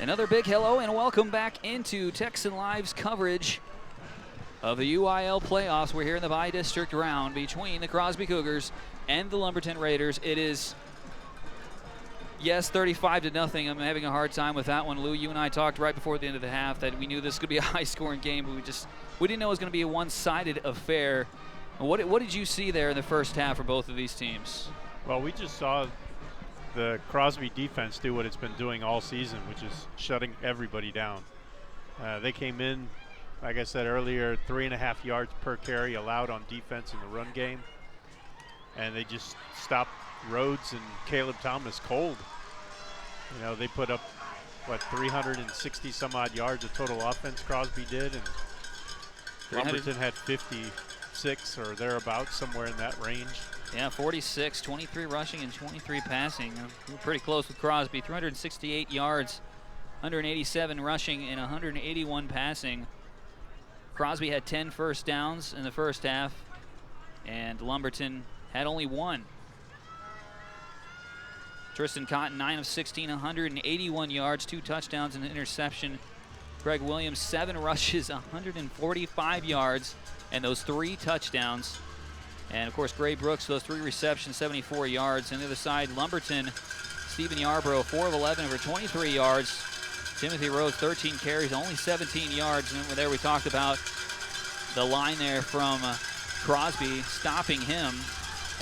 Another big hello and welcome back into Texan Live's coverage of the UIL playoffs. We're here in the bi-district round between the Crosby Cougars and the Lumberton Raiders. It is Yes, 35-0. I'm having a hard time with that one. Lou, you and I talked right before the end of the half that we knew this could be a high-scoring game, but we didn't know it was going to be a one-sided affair. What did you see there in the first half for both of these teams? Well, we just saw the Crosby defense do what it's been doing all season, which is shutting everybody down. They came in, like I said earlier, 3.5 yards per carry allowed on defense in the run game, and they just stopped Rhodes and Caleb Thomas cold. You know, they put up, what, 360 some odd yards of total offense, Crosby did, and Lumberton had 56 or thereabouts, somewhere in that range. Yeah, 46, 23 rushing and 23 passing. We're pretty close with Crosby. 368 yards, 187 rushing and 181 passing. Crosby had 10 first downs in the first half, and Lumberton had only 1. Tristan Cotton, 9 of 16, 181 yards, 2 touchdowns and an interception. Greg Williams, 7 rushes, 145 yards, and those 3 touchdowns. And, of course, Gray Brooks, those 3 receptions, 74 yards. On the other side, Lumberton, Stephen Yarbrough, 4 of 11 for 23 yards. Timothy Rhodes, 13 carries, only 17 yards. And there we talked about the line there from Crosby stopping him,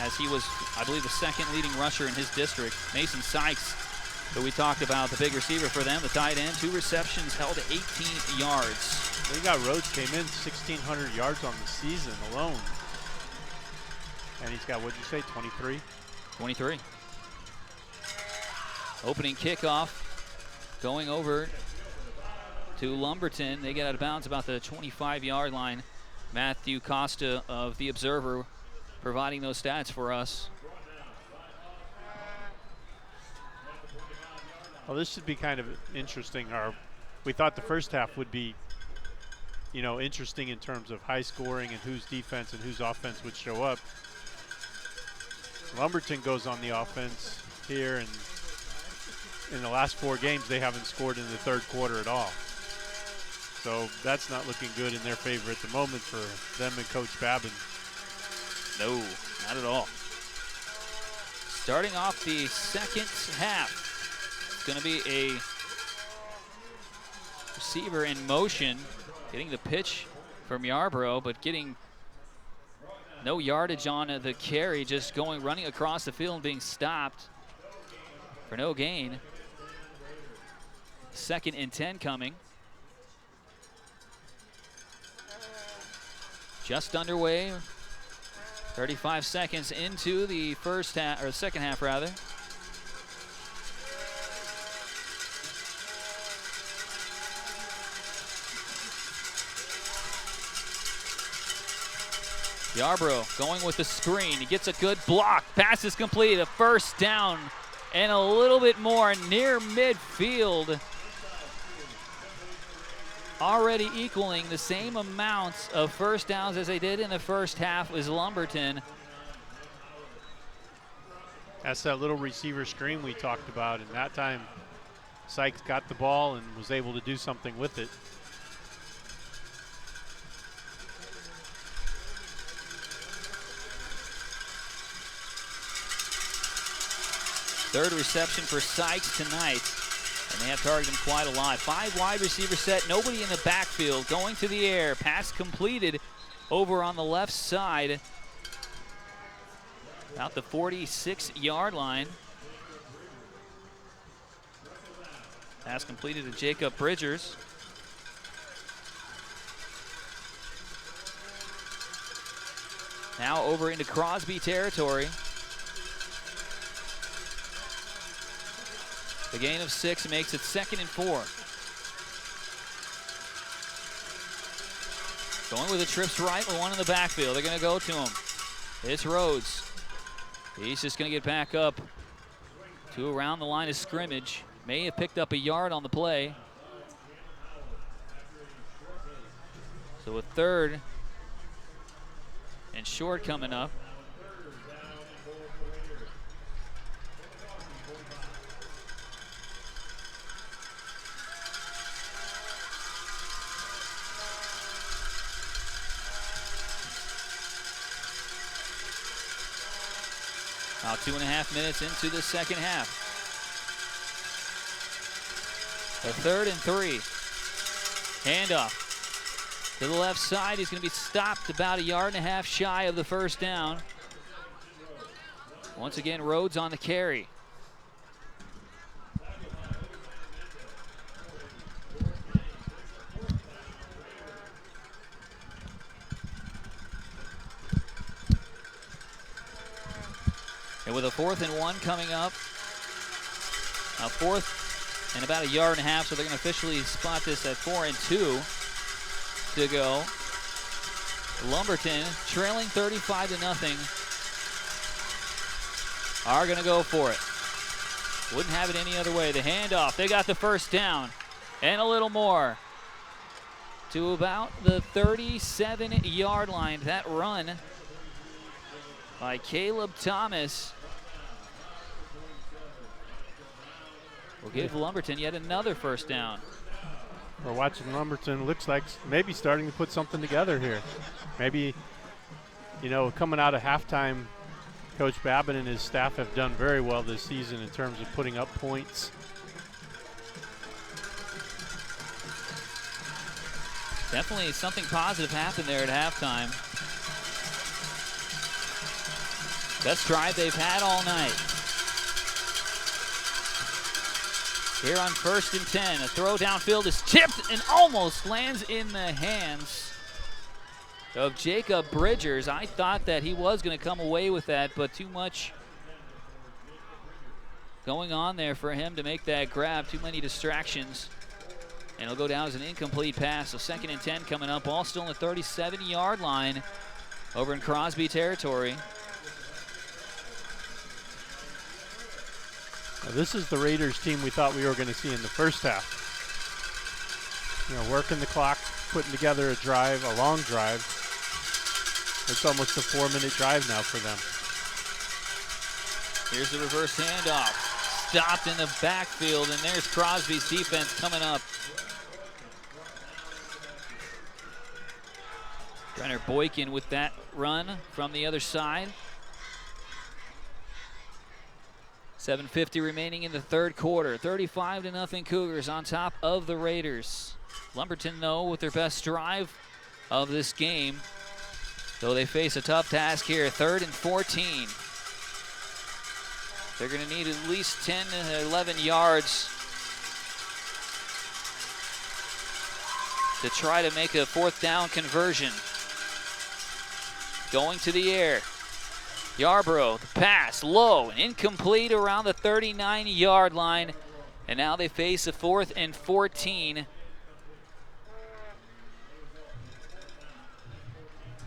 as he was, I believe, the second leading rusher in his district. Mason Sykes, who we talked about, the big receiver for them, the tight end, 2 receptions, held 18 yards. We got Rhodes came in 1,600 yards on the season alone. And he's got, what'd you say, 23? 23. Opening kickoff going over to Lumberton. They get out of bounds about the 25-yard line. Matthew Costa of The Observer providing those stats for us. Well, this should be kind of interesting. We thought the first half would be, you know, interesting in terms of high scoring and whose defense and whose offense would show up. Lumberton goes on the offense here, and in the last 4 games, they haven't scored in the third quarter at all. So that's not looking good in their favor at the moment for them and Coach Babin. No, not at all. Starting off the second half, it's going to be a receiver in motion, getting the pitch from Yarbrough, but getting no yardage on the carry, just running across the field and being stopped for no gain. 2nd and 10 coming. Just underway. 35 seconds into the first half, or second half rather. Yarbrough going with the screen. He gets a good block. Pass is complete. A first down and a little bit more near midfield. Already equaling the same amounts of first downs as they did in the first half was Lumberton. That's that little receiver screen we talked about, and that time Sykes got the ball and was able to do something with it. Third reception for Sykes tonight, and they have targeted him quite a lot. 5 wide receiver set, nobody in the backfield, going to the air. Pass completed over on the left side, about the 46-yard line. Pass completed to Jacob Bridgers. Now over into Crosby territory. The gain of 6 makes it 2nd and 4. Going with the trips right with one in the backfield. They're going to go to him. It's Rhodes. He's just going to get back up to around the line of scrimmage. May have picked up a yard on the play. So a 3rd and short coming up. About 2.5 minutes into the second half. A 3rd and 3. Handoff to the left side. He's going to be stopped about 1.5 yards shy of the first down. Once again, Rhodes on the carry. And with a 4th and 1 coming up, a 4th and about 1.5 yards, so they're going to officially spot this at 4 and 2 to go. Lumberton trailing 35-0 are going to go for it. Wouldn't have it any other way. The handoff, they got the first down and a little more to about the 37-yard line. That run by Caleb Thomas will give Lumberton yet another first down. We're watching Lumberton. Looks like maybe starting to put something together here. Maybe, you know, coming out of halftime, Coach Babin and his staff have done very well this season in terms of putting up points. Definitely something positive happened there at halftime. Best drive they've had all night. Here on 1st and 10, a throw downfield is tipped and almost lands in the hands of Jacob Bridgers. I thought that he was going to come away with that, but too much going on there for him to make that grab. Too many distractions. And it'll go down as an incomplete pass. So 2nd and 10 coming up, all still on the 37-yard line over in Crosby territory. Now, this is the Raiders team we thought we were going to see in the first half. You know, working the clock, putting together a drive, a long drive. It's almost a 4-minute drive now for them. Here's the reverse handoff. Stopped in the backfield, and there's Crosby's defense coming up. Brenner Boykin with that run from the other side. 7:50 remaining in the 3rd quarter. 35-0 Cougars on top of the Raiders. Lumberton, though, with their best drive of this game, though they face a tough task here. 3rd and 14. They're going to need at least 10 to 11 yards to try to make a 4th down conversion. Going to the air. Yarbrough, the pass, low and incomplete around the 39-yard line. And now they face a 4th and 14.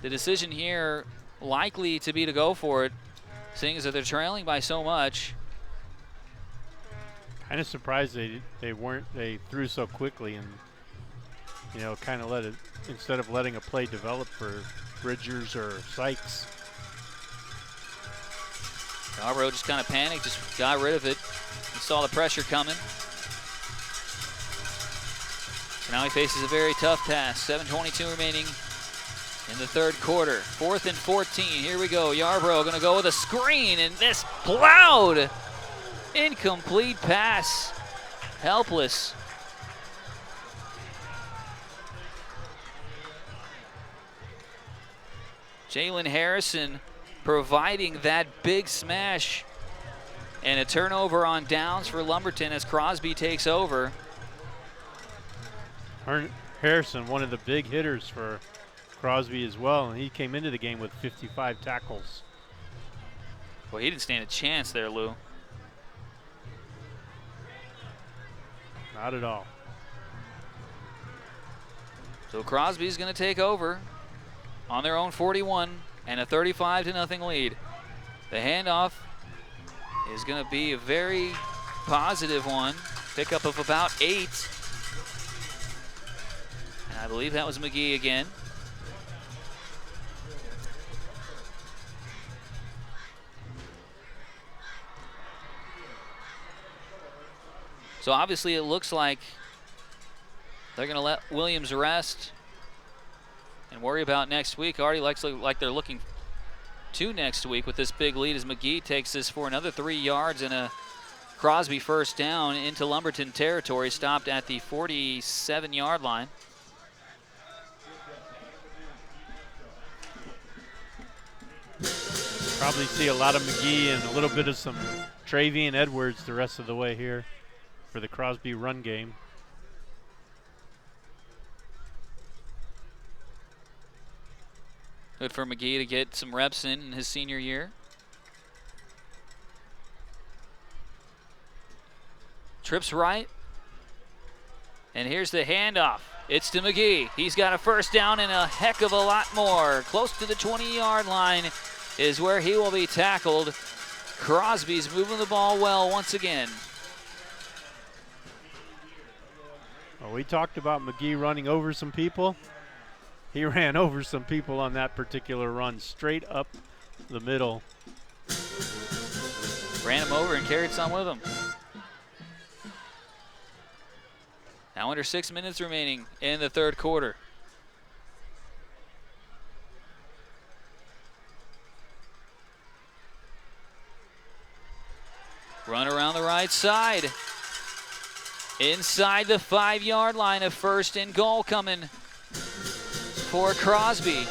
The decision here likely to be to go for it, seeing as that they're trailing by so much. Kind of surprised they threw so quickly and, you know, kind of let it, instead of letting a play develop for Bridgers or Sykes. Yarbrough just kind of panicked, just got rid of it. He saw the pressure coming. So now he faces a very tough task. 7:22 remaining in the 3rd quarter. 4th and 14. Here we go. Yarbrough going to go with a screen, and this plowed. Incomplete pass. Helpless. Jalen Harrison providing that big smash, and a turnover on downs for Lumberton as Crosby takes over. Harrison, one of the big hitters for Crosby as well, and he came into the game with 55 tackles. Well, he didn't stand a chance there, Lou. Not at all. So Crosby's going to take over on their own 41 and a 35-0 lead. The handoff is going to be a very positive one. Pickup of about 8. And I believe that was McGee again. So obviously it looks like they're going to let Williams rest and worry about next week. Already looks like they're looking to next week with this big lead as McGee takes this for another 3 yards and a Crosby first down into Lumberton territory, stopped at the 47-yard line. Probably see a lot of McGee and a little bit of some Travian Edwards the rest of the way here for the Crosby run game. Good for McGee to get some reps in his senior year. Trips right. And here's the handoff. It's to McGee. He's got a first down and a heck of a lot more. Close to the 20-yard line is where he will be tackled. Crosby's moving the ball well once again. Well, we talked about McGee running over some people. He ran over some people on that particular run, straight up the middle. Ran him over and carried some with him. Now under 6 minutes remaining in the third quarter. Run around the right side. Inside the 5-yard line, a first and goal coming for Crosby.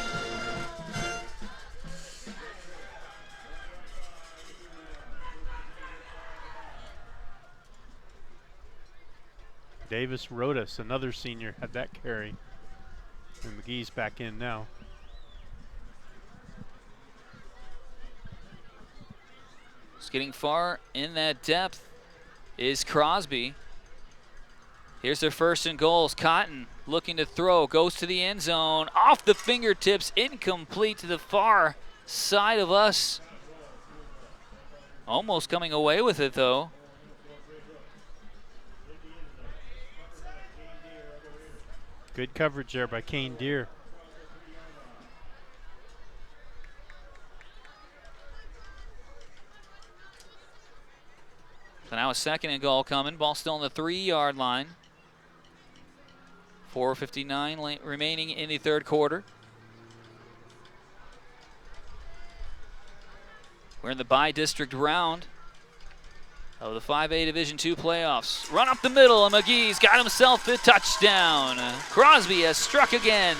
Davis Rodas, another senior, had that carry. And McGee's back in now. Just getting far in that depth is Crosby. Here's their first and goals. Cotton looking to throw, goes to the end zone, off the fingertips, incomplete to the far side of us. Almost coming away with it though. Good coverage there by Kane Deere. So now a second and goal coming. Ball still on the 3-yard line. 4:59 remaining in the third quarter. We're in the bi-district round of the 5A Division II playoffs. Run up the middle, and McGee's got himself the touchdown. Crosby has struck again.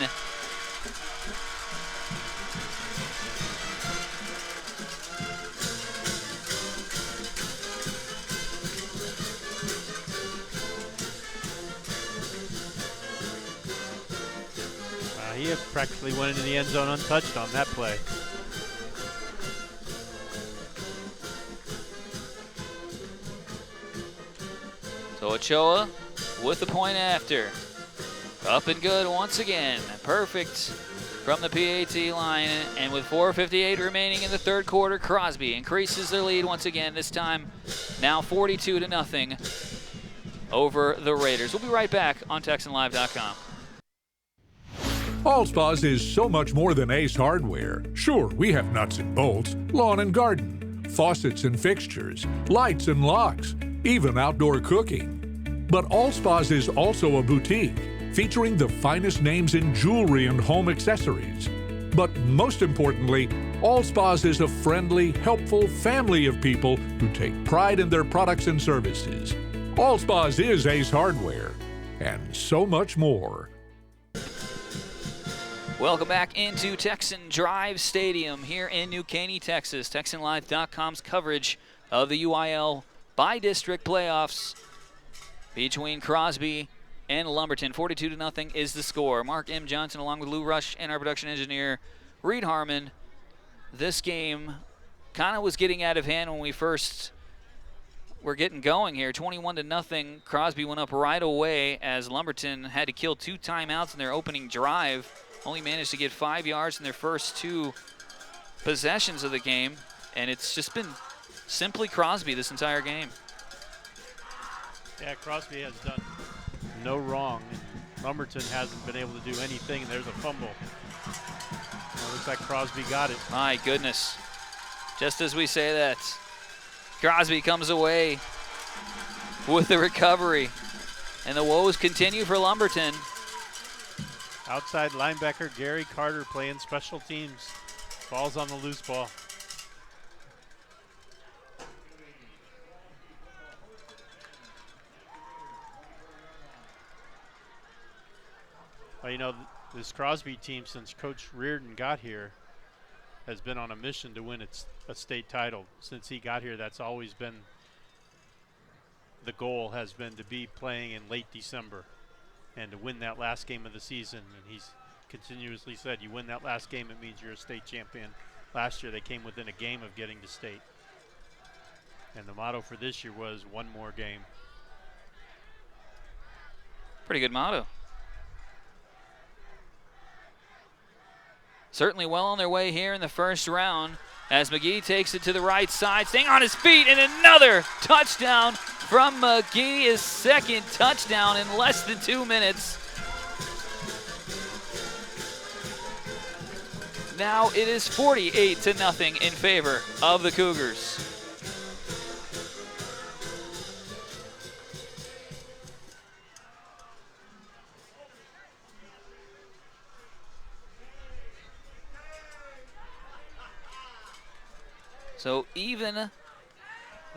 He practically went into the end zone untouched on that play. So Ochoa with the point after. Up and good once again. Perfect from the PAT line. And with 4:58 remaining in the third quarter, Crosby increases their lead once again. This time now 42-0 over the Raiders. We'll be right back on TexanLive.com. Allspa's is so much more than Ace Hardware. Sure, we have nuts and bolts, lawn and garden, faucets and fixtures, lights and locks, even outdoor cooking. But Allspa's is also a boutique, featuring the finest names in jewelry and home accessories. But most importantly, Allspa's is a friendly, helpful family of people who take pride in their products and services. Allspa's is Ace Hardware, and so much more. Welcome back into Texan Drive Stadium here in New Caney, Texas. TexanLive.com's coverage of the UIL bi-district playoffs between Crosby and Lumberton. 42-0 is the score. Mark M. Johnson along with Lou Rush and our production engineer, Reed Harmon. This game kind of was getting out of hand when we first were getting going here. 21-0. Crosby went up right away as Lumberton had to kill 2 timeouts in their opening drive. Only managed to get 5 yards in their first 2 possessions of the game, and it's just been simply Crosby this entire game. Yeah, Crosby has done no wrong, and Lumberton hasn't been able to do anything, and there's a fumble. Looks like Crosby got it. My goodness. Just as we say that, Crosby comes away with the recovery, and the woes continue for Lumberton. Outside linebacker Gary Carter playing special teams. Falls on the loose ball. Well, you know, this Crosby team, since Coach Reardon got here, has been on a mission to win a state title. Since he got here, that's always been the goal, has been to be playing in late December and to win that last game of the season. And he's continuously said, you win that last game, it means you're a state champion. Last year, they came within a game of getting to state. And the motto for this year was one more game. Pretty good motto. Certainly well on their way here in the first round as McGee takes it to the right side, staying on his feet, and another touchdown from McGee, his second touchdown in less than 2 minutes. Now it is 48-0 in favor of the Cougars. So even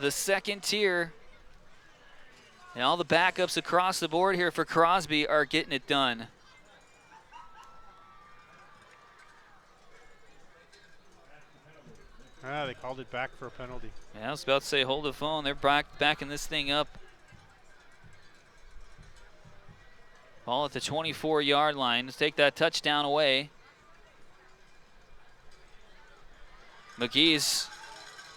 the second tier and all the backups across the board here for Crosby are getting it done. They called it back for a penalty. Yeah, I was about to say hold the phone. They're backing this thing up. Ball at the 24-yard line. Let's take that touchdown away. McGee's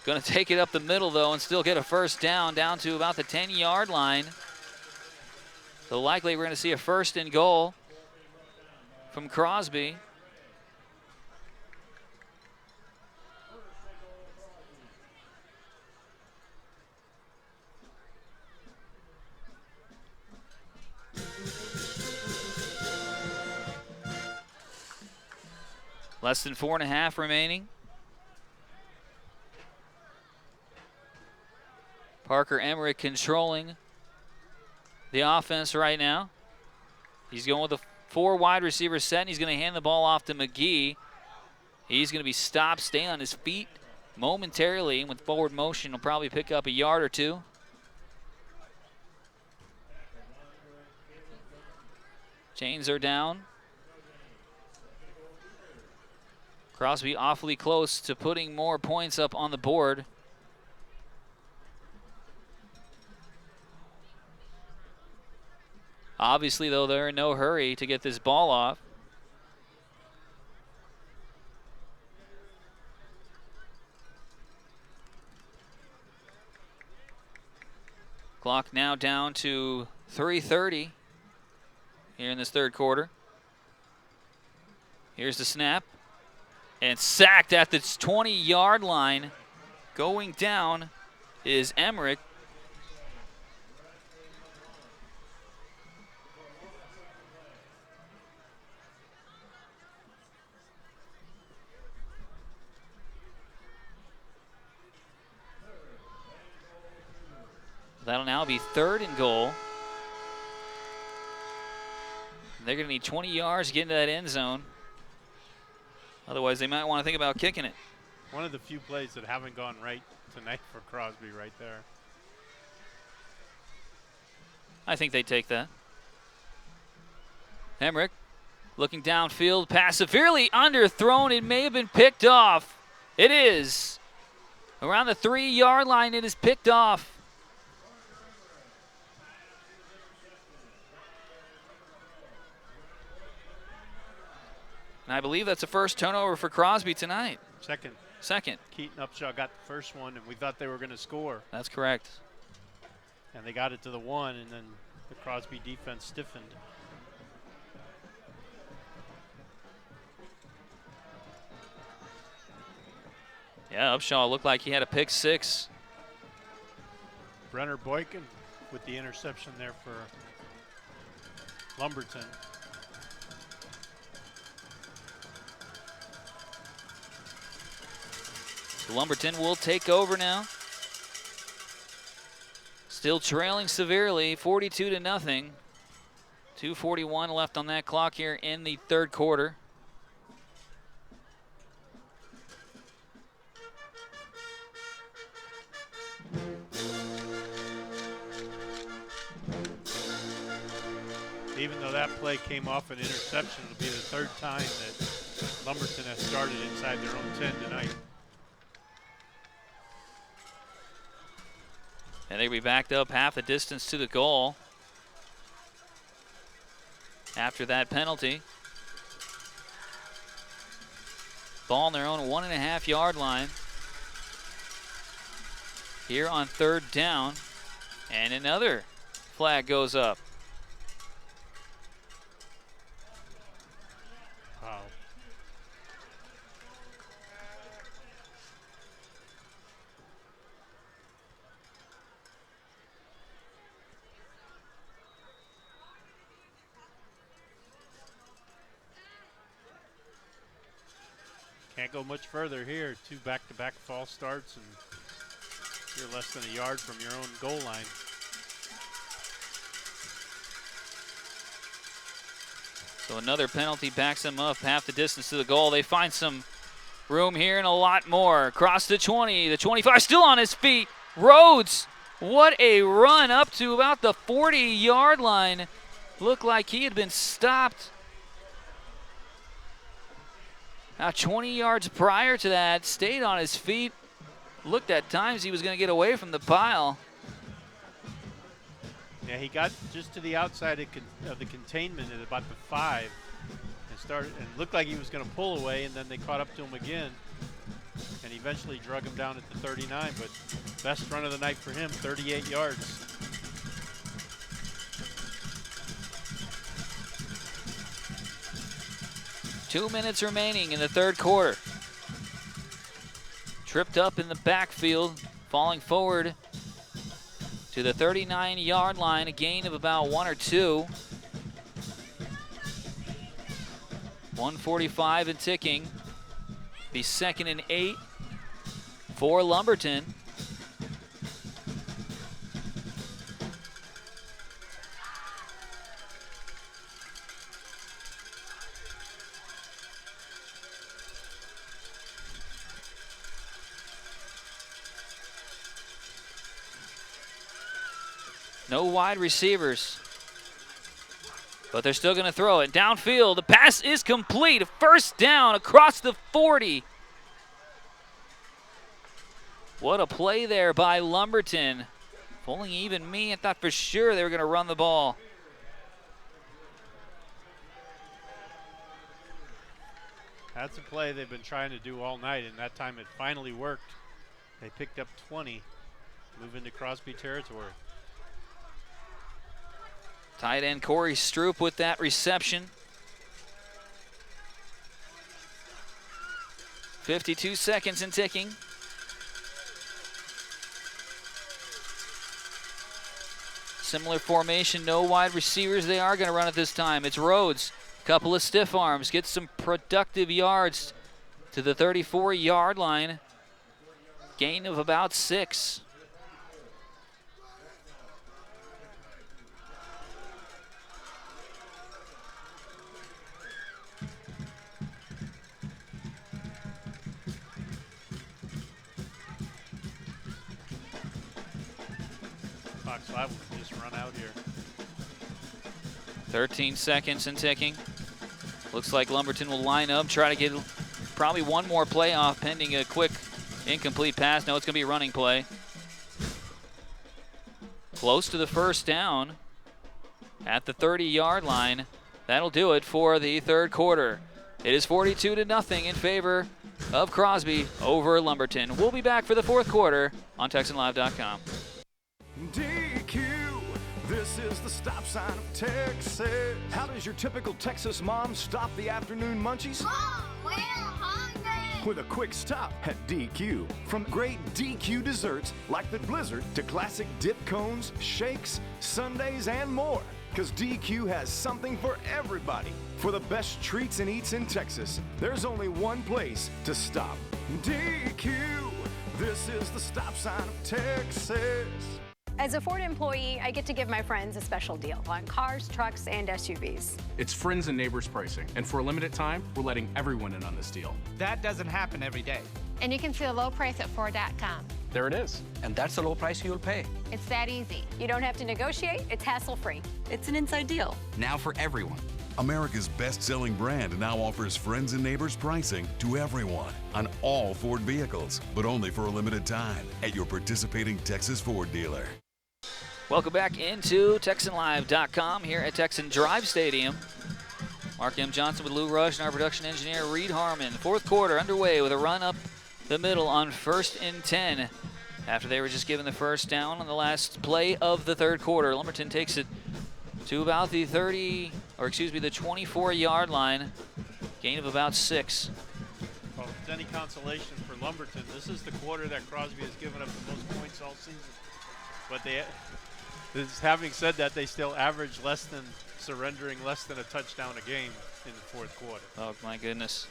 going to take it up the middle, though, and still get a first down to about the 10-yard line. So likely we're going to see a first and goal from Crosby. Less than 4.5 remaining. Parker Emmerich controlling the offense right now. He's going with a 4 wide receiver set, and he's going to hand the ball off to McGee. He's going to be stopped, staying on his feet momentarily, and with forward motion, he'll probably pick up a yard or two. Chains are down. Crosby awfully close to putting more points up on the board. Obviously, though, they're in no hurry to get this ball off. Clock now down to 3:30 here in this third quarter. Here's the snap. And sacked at the 20-yard line. Going down is Emmerich. That'll now be 3rd and goal. They're going to need 20 yards to get into that end zone. Otherwise, they might want to think about kicking it. One of the few plays that haven't gone right tonight for Crosby right there. I think they take that. Emmerich looking downfield, pass severely underthrown. It may have been picked off. It is. Around the 3-yard line, it is picked off. And I believe that's the first turnover for Crosby tonight. Second. Keaton Upshaw got the first one, and we thought they were going to score. That's correct. And they got it to the 1, and then the Crosby defense stiffened. Yeah, Upshaw looked like he had a pick 6. Brenner Boykin with the interception there for Lumberton. Lumberton will take over now. Still trailing severely, 42-0. 2:41 left on that clock here in the third quarter. Even though that play came off an interception, it'll be the third time that Lumberton has started inside their own 10 tonight. And they'll be backed up half the distance to the goal after that penalty. Ball on their own 1.5 yard line. Here on third down. And another flag goes up. Wow. Can't go much further here. 2 back-to-back false starts, and you're less than a yard from your own goal line. So another penalty backs them up half the distance to the goal. They find some room here and a lot more. Across the 20, the 25, still on his feet. Rhodes, what a run up to about the 40-yard line. Looked like he had been stopped. Now 20 yards prior to that, stayed on his feet. Looked at times he was going to get away from the pile. Yeah, he got just to the outside of the containment at about the 5 and looked like he was going to pull away, and then they caught up to him again and eventually drug him down at the 39, but best run of the night for him, 38 yards. Two minutes remaining in the third quarter. Tripped up in the backfield, falling forward to the 39-yard line, a gain of about 1 or 2. 1:45 and ticking. Be 2nd and 8 for Lumberton. No wide receivers, but they're still going to throw it. Downfield, the pass is complete. A first down across the 40. What a play there by Lumberton. Fooling even me, I thought for sure they were going to run the ball. That's a play they've been trying to do all night, and that time it finally worked. They picked up 20, move into Crosby territory. Tight end Corey Stroop with that reception. 52 seconds and ticking. Similar formation, no wide receivers. They are going to run it this time. It's Rhodes, a couple of stiff arms, gets some productive yards to the 34-yard line. Gain of about 6. Fox 5 will just run out here. 13 seconds and ticking. Looks like Lumberton will line up, try to get probably one more play off pending a quick incomplete pass. No, it's going to be a running play. Close to the first down at the 30-yard line. That'll do it for the third quarter. It is 42-0 in favor of Crosby over Lumberton. We'll be back for the fourth quarter on TexanLive.com. DQ, this is the stop sign of Texas. How does your typical Texas mom stop the afternoon munchies? Mom, we're hungry. With a quick stop at DQ. From great DQ desserts like the Blizzard to classic dip cones, shakes, sundaes, and more. Because DQ has something for everybody. For the best treats and eats in Texas, there's only one place to stop. DQ, this is the stop sign of Texas. As a Ford employee, I get to give my friends a special deal on cars, trucks, and SUVs. It's friends and neighbors pricing, and for a limited time, we're letting everyone in on this deal. That doesn't happen every day. And you can see a low price at Ford.com. There it is. And that's the low price you'll pay. It's that easy. You don't have to negotiate. It's hassle-free. It's an inside deal. Now for everyone. America's best-selling brand now offers friends and neighbors pricing to everyone on all Ford vehicles, but only for a limited time at your participating Texas Ford dealer. Welcome back into TexanLive.com here at Texan Drive Stadium. Mark M. Johnson with Lou Rush and our production engineer Reed Harmon. Fourth quarter underway with a run up the middle on 1st and 10 after they were just given the first down on the last play of the third quarter. Lumberton takes it to about the 24-yard line, gain of about 6. Well, if it's any consolation for Lumberton, this is the quarter that Crosby has given up the most points all season. But having said that, they still average surrendering less than a touchdown a game in the fourth quarter. Oh, my goodness.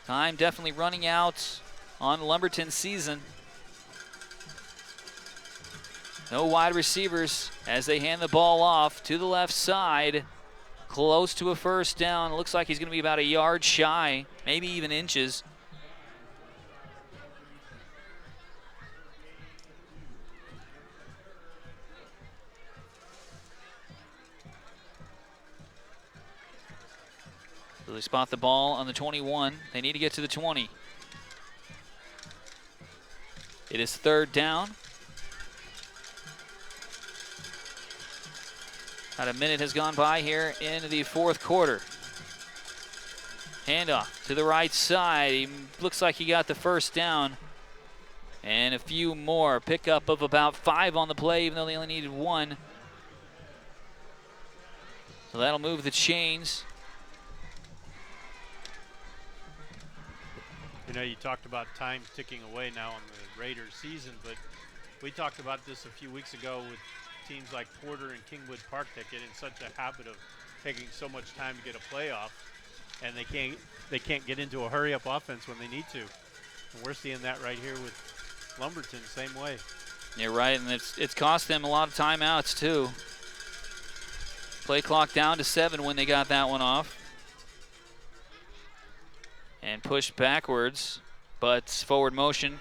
Time definitely running out on Lumberton's season. No wide receivers as they hand the ball off to the left side. Close to a first down. Looks like he's going to be about a yard shy, maybe even inches. So they spot the ball on the 21. They need to get to the 20. It is third down. About a minute has gone by here in the fourth quarter. Handoff to the right side. He looks like he got the first down. And a few more. Pickup of about 5 on the play, even though they only needed 1. So that'll move the chains. You know, you talked about time ticking away now on the Raiders season, but we talked about this a few weeks ago with teams like Porter and Kingwood Park that get in such a habit of taking so much time to get a playoff, and they can't get into a hurry-up offense when they need to. And we're seeing that right here with Lumberton, same way. You're right, and it's cost them a lot of timeouts too. Play clock down to 7 when they got that one off. And pushed backwards, but forward motion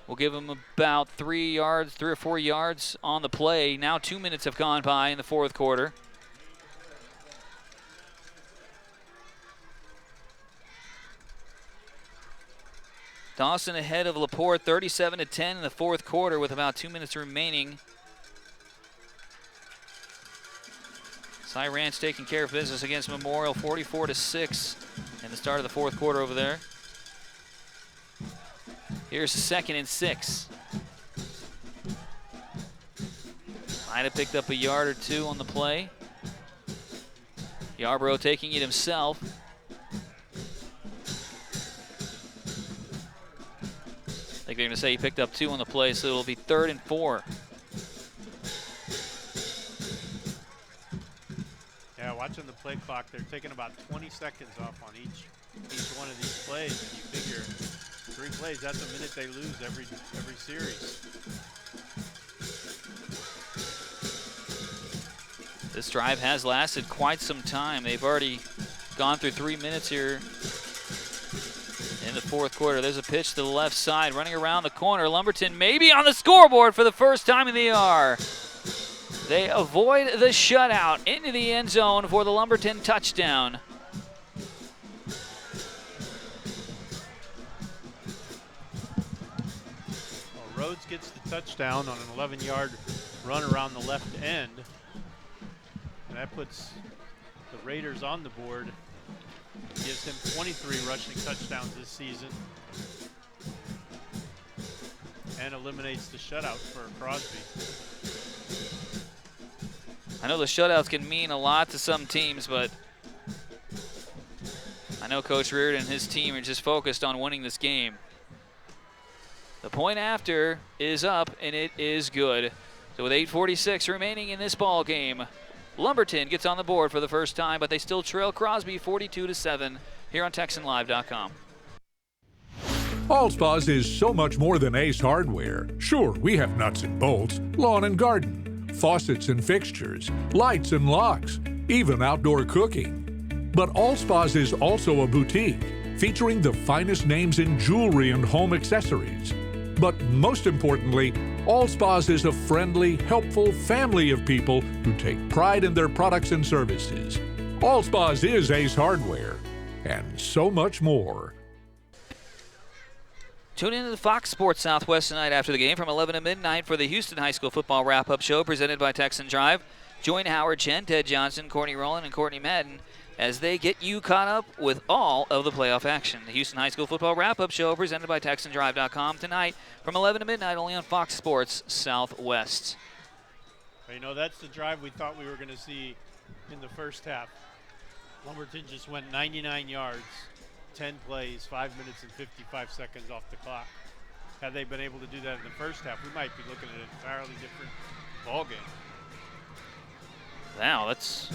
will give them about 3 or 4 yards on the play. Now 2 minutes have gone by in the fourth quarter. Dawson ahead of LaPorte, 37-10 in the fourth quarter with about 2 minutes remaining. Cy Ranch taking care of business against Memorial, 44-6 in the start of the fourth quarter over there. Here's the 2nd and 6. Might have picked up a yard or 2 on the play. Yarbrough taking it himself. I think they're going to say he picked up 2 on the play, so it'll be 3rd and 4. Yeah, watching the play clock, they're taking about 20 seconds off on each one of these plays, and you figure 3 plays, that's a minute they lose every series. This drive has lasted quite some time. They've already gone through 3 minutes here in the fourth quarter. There's a pitch to the left side, running around the corner. Lumberton maybe on the scoreboard for the first time in the ER. They avoid the shutout into the end zone for the Lumberton touchdown. Well, Rhodes gets the touchdown on an 11-yard run around the left end. And that puts the Raiders on the board. Gives him 23 rushing touchdowns this season. And eliminates the shutout for Crosby. I know the shutouts can mean a lot to some teams, but I know Coach Reardon and his team are just focused on winning this game. The point after is up, and it is good. So with 8:46 remaining in this ball game, Lumberton gets on the board for the first time, but they still trail Crosby 42-7 here on TexanLive.com. Allspa's is so much more than Ace Hardware. Sure, we have nuts and bolts, lawn and garden, faucets and fixtures, lights and locks, even outdoor cooking. But Allspa's is also a boutique, featuring the finest names in jewelry and home accessories. But most importantly, All Spas is a friendly, helpful family of people who take pride in their products and services. All Spas is Ace Hardware, and so much more. Tune in to the Fox Sports Southwest tonight after the game from 11 to midnight for the Houston High School Football Wrap-Up Show presented by Texan Drive. Join Howard Chen, Ted Johnson, Courtney Rowland, and Courtney Madden as they get you caught up with all of the playoff action. The Houston High School Football Wrap-Up Show presented by TexanDrive.com tonight from 11 to midnight only on Fox Sports Southwest. You know, that's the drive we thought we were going to see in the first half. Lumberton just went 99 yards, 10 plays, 5 minutes and 55 seconds off the clock. Had they been able to do that in the first half, we might be looking at an entirely different ball game. Wow, that's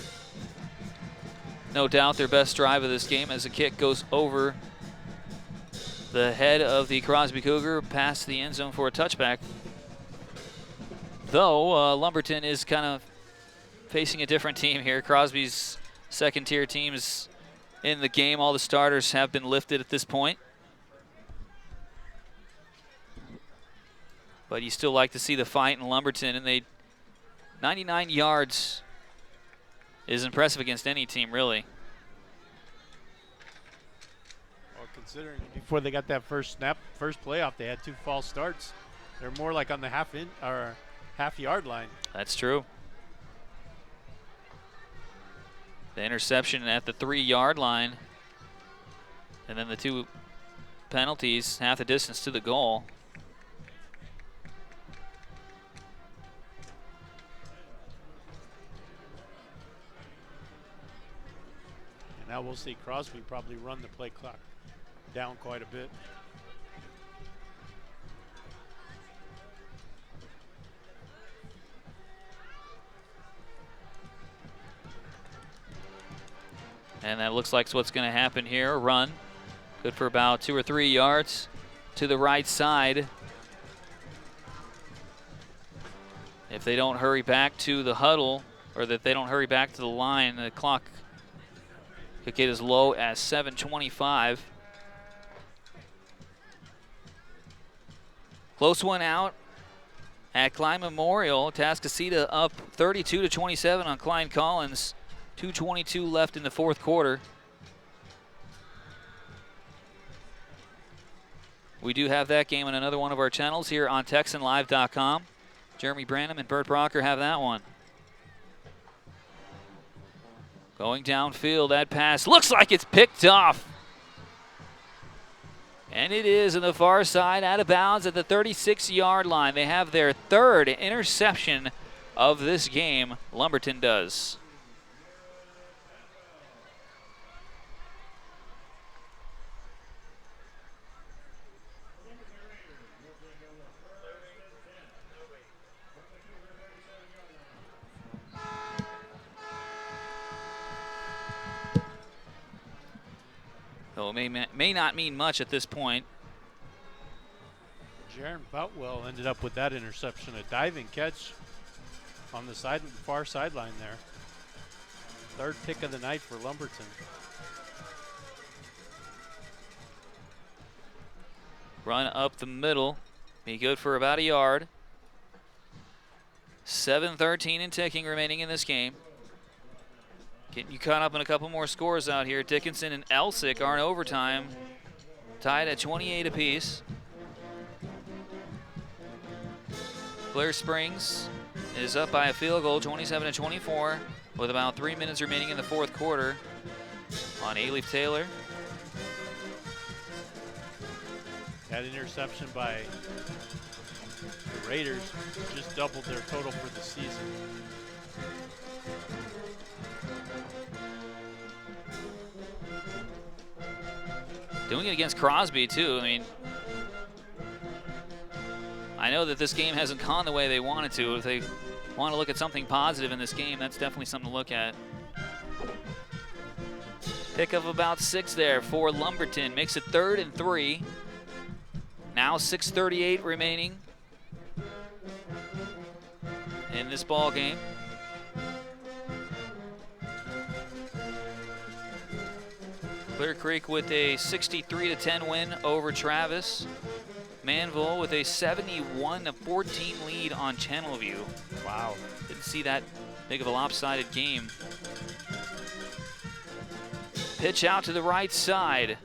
no doubt their best drive of this game as the kick goes over the head of the Crosby Cougar past the end zone for a touchback. Though Lumberton is kind of facing a different team here. Crosby's second-tier team is in the game. All the starters have been lifted at this point. But you still like to see the fight in Lumberton, and 99 yards is impressive against any team, really. Well, considering before they got that first playoff, they had 2 false starts. They're more like on the half-yard line. That's true. The interception at the 3-yard line, and then the 2 penalties, half the distance to the goal. Now we'll see Crosby probably run the play clock down quite a bit. And that looks like what's going to happen here. A run, good for about 2 or 3 yards to the right side. If they don't hurry back to the huddle, or that they don't hurry back to the line, the clock could get as low as 7:25. Close one out at Klein Memorial. Atascocita up 32-27 on Klein Collins. 2:22 left in the fourth quarter. We do have that game on another one of our channels here on TexanLive.com. Jeremy Branham and Bert Brocker have that one. Going downfield, that pass looks like it's picked off. And it is on the far side, out of bounds at the 36-yard line. They have their 3rd interception of this game. Lumberton does. So it may not mean much at this point. Jaron Boutwell ended up with that interception, a diving catch on the far sideline there. 3rd pick of the night for Lumberton. Run up the middle, be good for about a yard. 7:13 and ticking remaining in this game. Getting you caught up in a couple more scores out here. Dickinson and Elsick are in overtime, tied at 28 apiece. Blair Springs is up by a field goal, 27-24, with about 3 minutes remaining in the fourth quarter on A-Leaf Taylor. That interception by the Raiders just doubled their total for the season. Doing it against Crosby, too. I mean, I know that this game hasn't gone the way they wanted to. If they want to look at something positive in this game, that's definitely something to look at. Pick of about 6 there for Lumberton. Makes it 3rd and 3. Now 6:38 remaining in this ball game. Clear Creek with a 63-10 win over Travis. Manville with a 71-14 lead on Channelview. Wow. Didn't see that big of a lopsided game. Pitch out to the right side.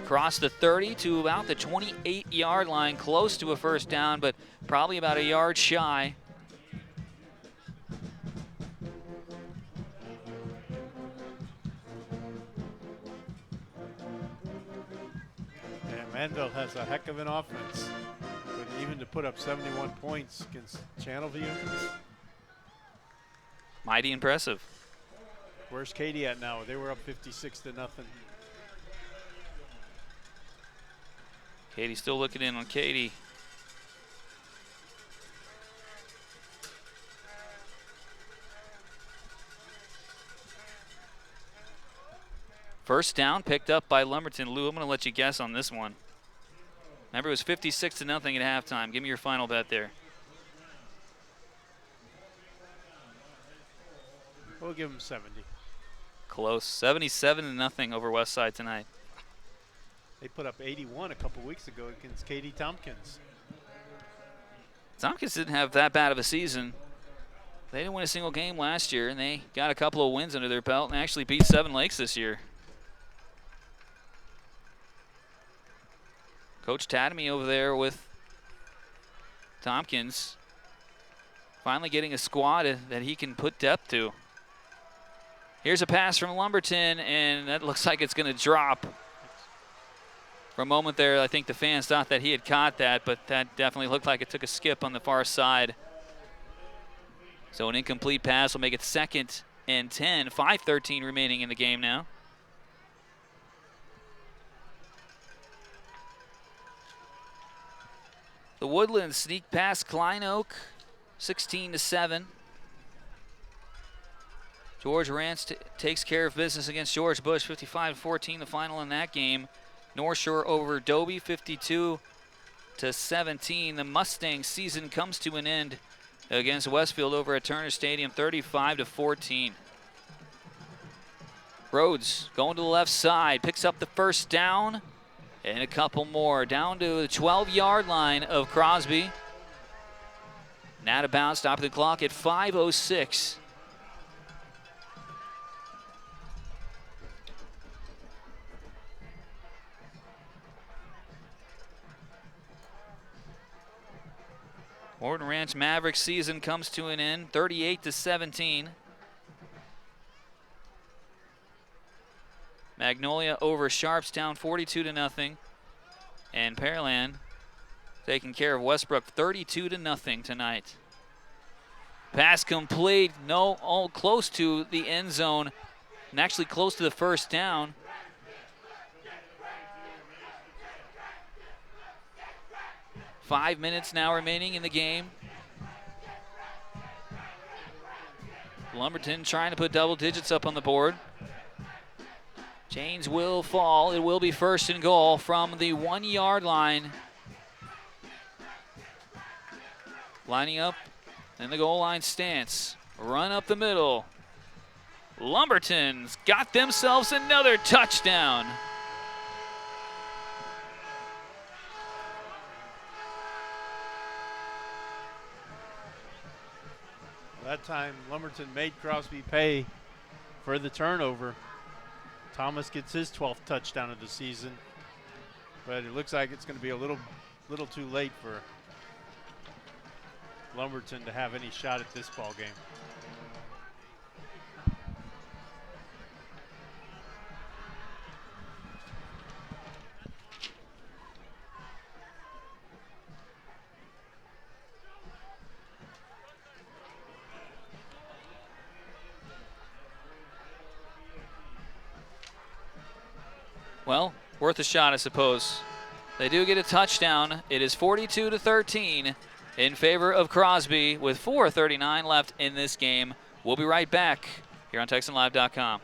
Across the 30 to about the 28-yard line, close to a first down, but probably about a yard shy. Yeah, Manville has a heck of an offense. But even to put up 71 points against Channelview. Mighty impressive. Where's Katy at now? They were up 56-0. Katy still looking in on Katy. First down picked up by Lumberton. Lou, I'm going to let you guess on this one. Remember, it was 56-0 at halftime. Give me your final bet there. We'll give them 70. Close. 77-0 over Westside tonight. They put up 81 a couple weeks ago against Katy Tompkins. Tompkins didn't have that bad of a season. They didn't win a single game last year, and they got a couple of wins under their belt and actually beat Seven Lakes this year. Coach Tadamy over there with Tompkins finally getting a squad that he can put depth to. Here's a pass from Lumberton, and that looks like it's going to drop. For a moment there, I think the fans thought that he had caught that, but that definitely looked like it took a skip on the far side. So an incomplete pass will make it 2nd and 10. 5:13 remaining in the game now. The Woodlands sneak past Klein Oak, 16-7. George Rance takes care of business against George Bush, 55-14, the final in that game. North Shore over Dobie, 52-17. The Mustang season comes to an end against Westfield over at Turner Stadium, 35-14. Rhodes going to the left side, picks up the first down and a couple more. Down to the 12-yard line of Crosby. And out of bounds, stopping the clock at 5:06. Morton Ranch Mavericks season comes to an end, 38-17. Magnolia over Sharpstown, 42-0. And Pearland taking care of Westbrook, 32-0 tonight. Pass complete, no, all close to the end zone, and actually close to the first down. 5 minutes now remaining in the game. Lumberton trying to put double digits up on the board. Chains will fall. It will be 1st and goal from the 1-yard line. Lining up in the goal line stance. Run up the middle. Lumberton's got themselves another touchdown. That time, Lumberton made Crosby pay for the turnover. Thomas gets his 12th touchdown of the season, but it looks like it's going to be a little too late for Lumberton to have any shot at this ball game. Well, worth a shot, I suppose. They do get a touchdown. It is 42-13 in favor of Crosby with 4:39 left in this game. We'll be right back here on TexanLive.com.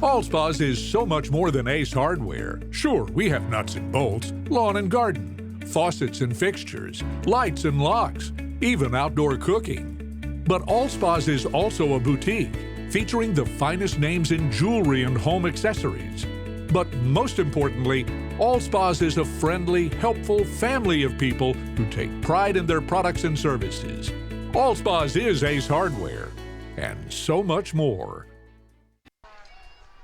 Allspa's is so much more than Ace Hardware. Sure, we have nuts and bolts, lawn and garden, faucets and fixtures, lights and locks, even outdoor cooking. But Allspa's is also a boutique, featuring the finest names in jewelry and home accessories. But most importantly, All Spas is a friendly, helpful family of people who take pride in their products and services. All Spas is Ace Hardware, and so much more.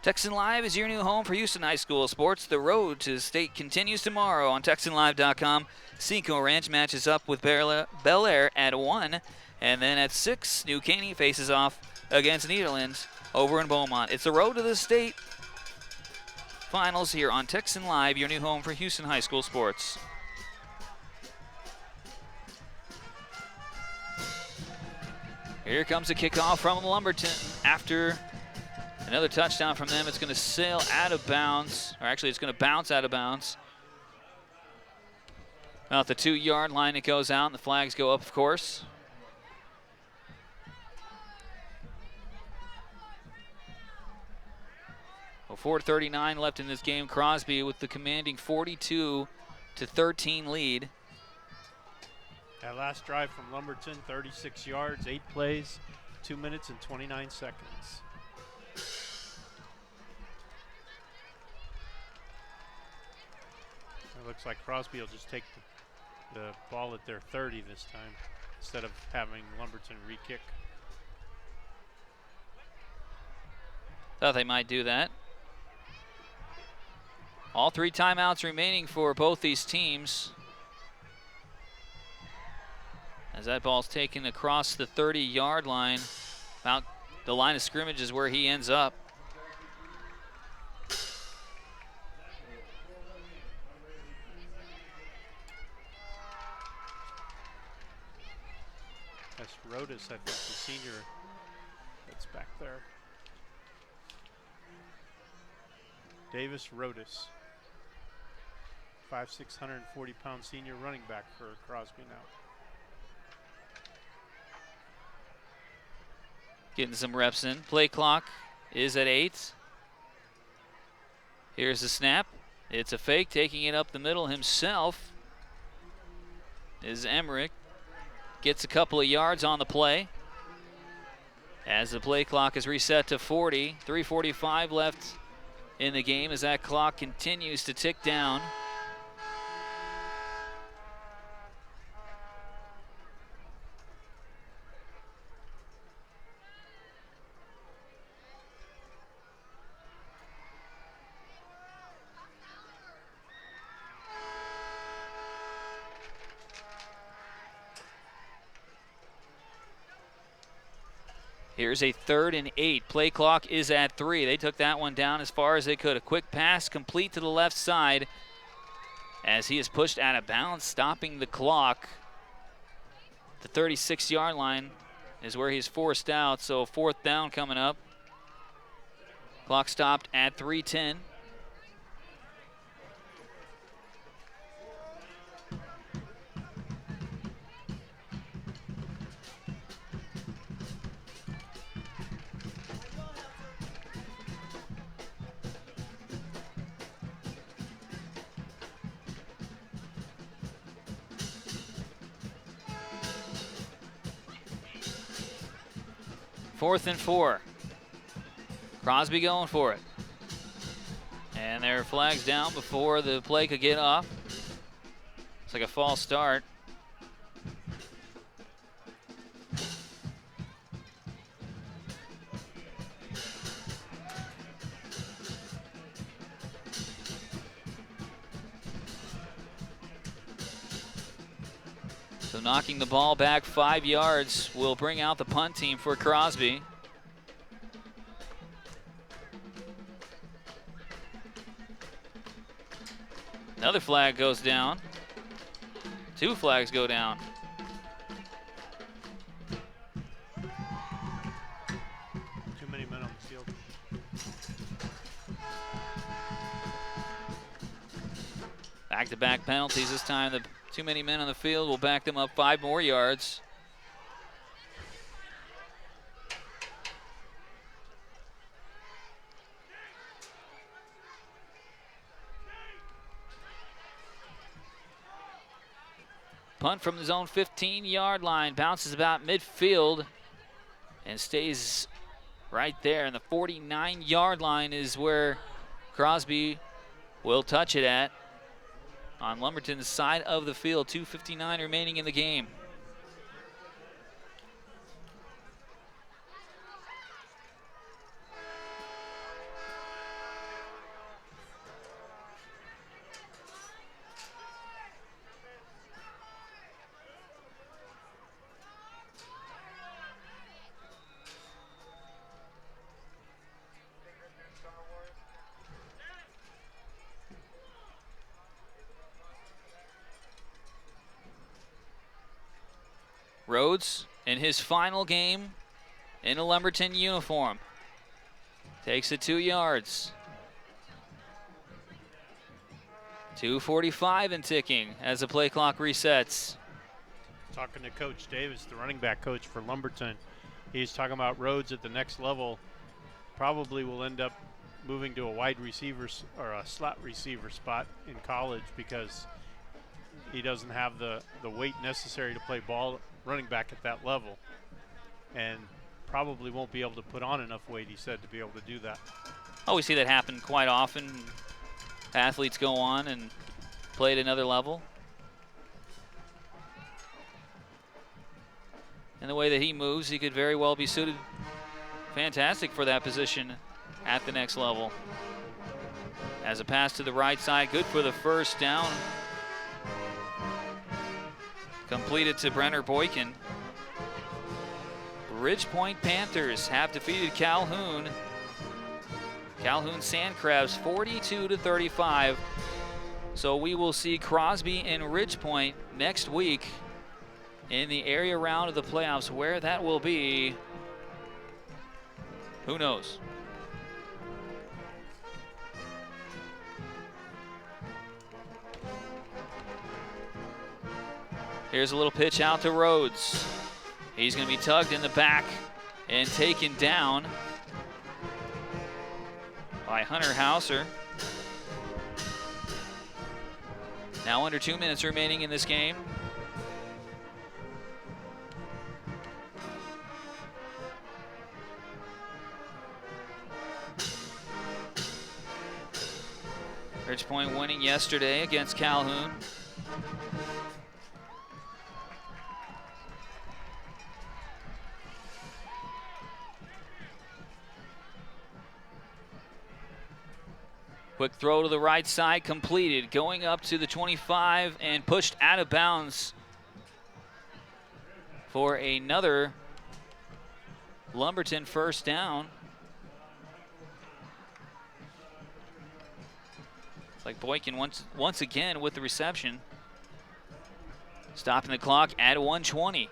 Texan Live is your new home for Houston High School sports. The road to the state continues tomorrow on TexanLive.com. Cinco Ranch matches up with Bel Air at 1, and then at 6, New Caney faces off against Nederland over in Beaumont. It's the road to the state finals here on Texan Live, your new home for Houston High School sports. Here comes a kickoff from Lumberton after another touchdown from them. It's going to sail out of bounds, or actually it's going to bounce out of bounds. About the 2-yard line it goes out, and the flags go up, of course. Well, 4:39 left in this game. Crosby with the commanding 42-13 lead. That last drive from Lumberton, 36 yards, 8 plays, 2 minutes and 29 seconds. It looks like Crosby will just take the ball at their 30 this time instead of having Lumberton re-kick. Thought they might do that. All 3 timeouts remaining for both these teams. As that ball's taken across the 30-yard line, about the line of scrimmage is where he ends up. That's Rodas, I think, the senior that's back there. Davis Rodas, 5'6", 140-pound senior running back for Crosby now. Getting some reps in. Play clock is at 8. Here's the snap. It's a fake, taking it up the middle himself is Emmerich. Gets a couple of yards on the play. As the play clock is reset to 40. 3:45 left in the game as that clock continues to tick down. Here's a 3rd and 8. Play clock is at 3. They took that one down as far as they could. A quick pass complete to the left side as he is pushed out of bounds, stopping the clock. The 36-yard line is where he's forced out, so 4th down coming up. Clock stopped at 3:10. Fourth and 4. Crosby going for it. And there are flags down before the play could get off. It's like a false start. So knocking the ball back 5 yards will bring out the punt team for Crosby. Another flag goes down. 2 flags go down. Too many men on the field. Back-to-back penalties this time. The too many men on the field will back them up 5 more yards. Punt from his own 15-yard line, bounces about midfield and stays Right there, and the 49-yard line is where Crosby will touch it at. On Lumberton's side of the field, 2:59 remaining in the game. Rhodes in his final game in a Lumberton uniform. Takes it 2 yards. 2:45 and ticking as the play clock resets. Talking to Coach Davis, the running back coach for Lumberton, he's talking about Rhodes at the next level. Probably will end up moving to a wide receiver or a slot receiver spot in college because he doesn't have the weight necessary to play ball running back at that level, and probably won't be able to put on enough weight, he said, to be able to do that. Oh, we see that happen quite often. Athletes go on and play at another level. And the way that he moves, he could very well be suited fantastic for that position at the next level. As a pass to the right side, good for the first down. Completed to Brenner Boykin. Ridgepoint Panthers have defeated Calhoun. Calhoun Sand Crabs 42-35. So we will see Crosby and Ridgepoint next week in the area round of the playoffs. Where that will be, who knows? Here's a little pitch out to Rhodes. He's going to be tugged in the back and taken down by Hunter Hauser. Now under 2 minutes remaining in this game. Ridgepoint winning yesterday against Calhoun. Quick throw to the right side, completed, going up to the 25 and pushed out of bounds for another Lumberton first down. It's like Boykin once again with the reception. Stopping the clock at 1:20.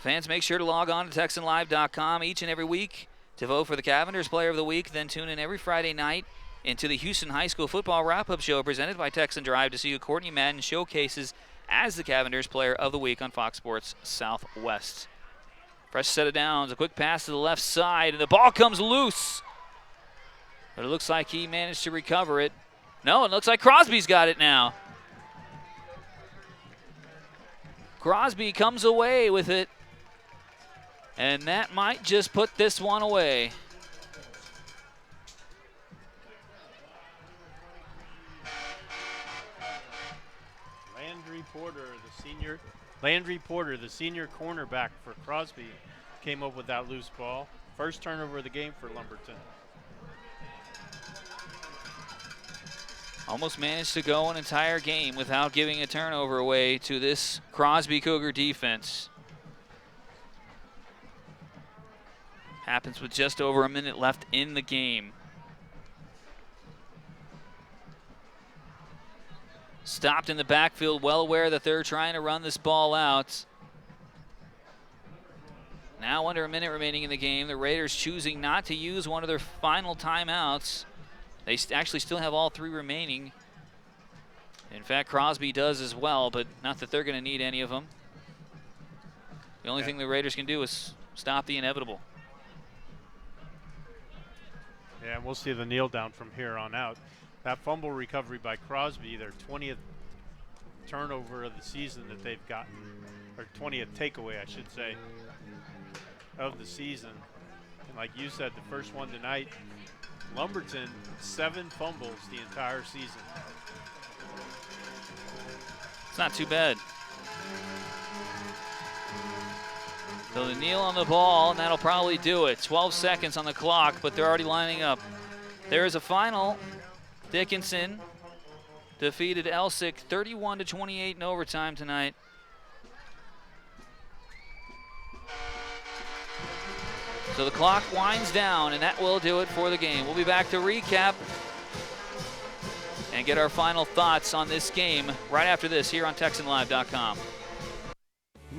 Fans, make sure to log on to TexanLive.com each and every week to vote for the Cavenders Player of the Week. Then tune in every Friday night into the Houston High School Football Wrap-Up Show presented by Texan Drive to see who Courtney Madden showcases as the Cavenders Player of the Week on Fox Sports Southwest. Fresh set of downs, a quick pass to the left side, and the ball comes loose. But it looks like he managed to recover it. No, it looks like Crosby's got it now. Crosby comes away with it. And that might just put this one away. Landry Porter, the senior cornerback for Crosby, came up with that loose ball. First turnover of the game for Lumberton. Almost managed to go an entire game without giving a turnover away to this Crosby Cougar defense. Happens with just over a minute left in the game. Stopped in the backfield, well aware that they're trying to run this ball out. Now under a minute remaining in the game, the Raiders choosing not to use one of their final timeouts. They actually still have all three remaining. In fact, Crosby does as well, but not that they're going to need any of them. The only thing the Raiders can do is stop the inevitable. Yeah, and we'll see the kneel down from here on out. That fumble recovery by Crosby, their turnover of the season that they've gotten, or 20th takeaway, I should say, of the season. And like you said, the first one tonight, Lumberton, 7 fumbles the entire season. It's not too bad. So the kneel on the ball, and that'll probably do it. 12 seconds on the clock, but they're already lining up. There is a final. Dickinson defeated Elsick 31-28 in overtime tonight. So the clock winds down, and that will do it for the game. We'll be back to recap and get our final thoughts on this game right after this here on TexanLive.com.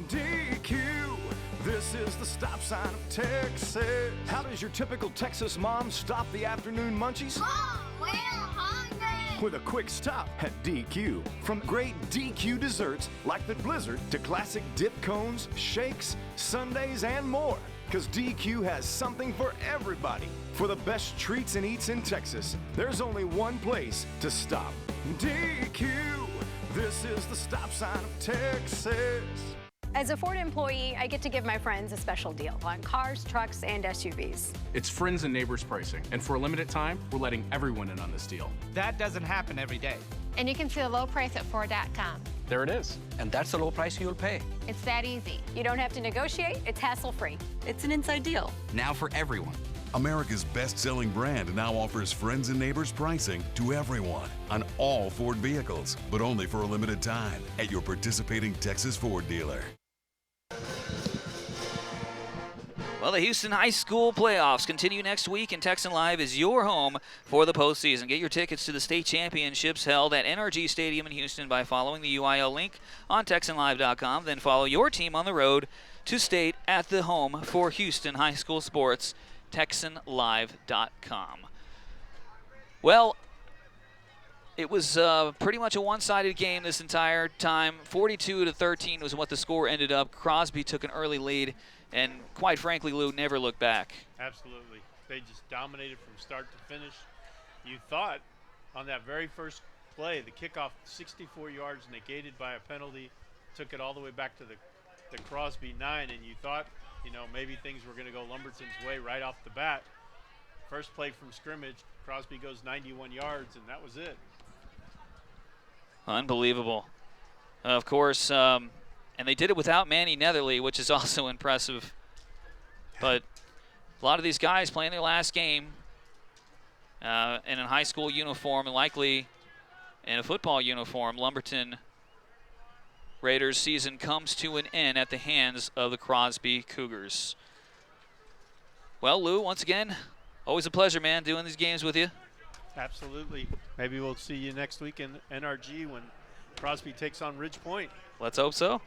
DQ, this is the stop sign of Texas. How does your typical Texas mom stop the afternoon munchies? Mom, we're hungry. With a quick stop at DQ. From great DQ desserts like the Blizzard to classic dip cones, shakes, sundaes, and more. Because DQ has something for everybody. For the best treats and eats in Texas, there's only one place to stop. DQ, this is the stop sign of Texas. As a Ford employee, I get to give my friends a special deal on cars, trucks, and SUVs. It's friends and neighbors pricing, and for a limited time, we're letting everyone in on this deal. That doesn't happen every day. And you can see the low price at Ford.com. There it is. And that's the low price you'll pay. It's that easy. You don't have to negotiate, it's hassle-free. It's an inside deal. Now for everyone. America's best-selling brand now offers friends and neighbors pricing to everyone on all Ford vehicles, but only for a limited time at your participating Texas Ford dealer. Well, the Houston High School playoffs continue next week, and Texan Live is your home for the postseason. Get your tickets to the state championships held at NRG Stadium in Houston by following the UIL link on TexanLive.com. Then follow your team on the road to state at the home for Houston High School sports, TexanLive.com. Well, it was pretty much a one-sided game this entire time. 42-13 was what the score ended up. Crosby took an early lead. And quite frankly, Lou, never looked back. Absolutely. They just dominated from start to finish. You thought on that very first play, the kickoff, 64 yards negated by a penalty, took it all the way back to the Crosby 9, and you thought, you know, maybe things were going to go Lumberton's way right off the bat. First play from scrimmage, Crosby goes 91 yards, and that was it. Unbelievable. Of course, and they did it without Manny Netherly, which is also impressive. But a lot of these guys playing their last game in a high school uniform and likely in a football uniform. Lumberton Raiders season comes to an end at the hands of the Crosby Cougars. Well, Lou, once again, always a pleasure, man, doing these games with you. Absolutely. Maybe we'll see you next week in NRG when Crosby takes on Ridge Point. Let's hope so.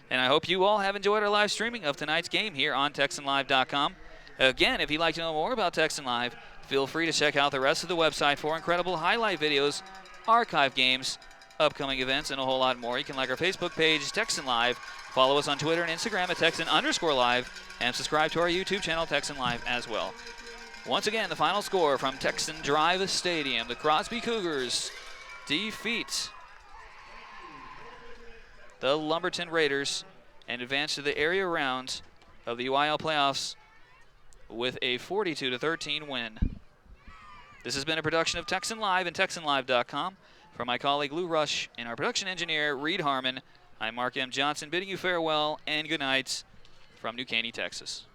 And I hope you all have enjoyed our live streaming of tonight's game here on TexanLive.com. Again, if you'd like to know more about Texan Live, feel free to check out the rest of the website for incredible highlight videos, archive games, upcoming events, and a whole lot more. You can like our Facebook page, Texan Live, follow us on Twitter and Instagram at Texan_Live, and subscribe to our YouTube channel, Texan Live, as well. Once again, the final score from Texan Drive Stadium. The Crosby Cougars defeat the Lumberton Raiders and advance to the area round of the UIL playoffs with a 42-13 win. This has been a production of Texan Live and TexanLive.com. From my colleague Lou Rush and our production engineer Reed Harmon, I'm Mark M. Johnson bidding you farewell and good night from New Caney, Texas.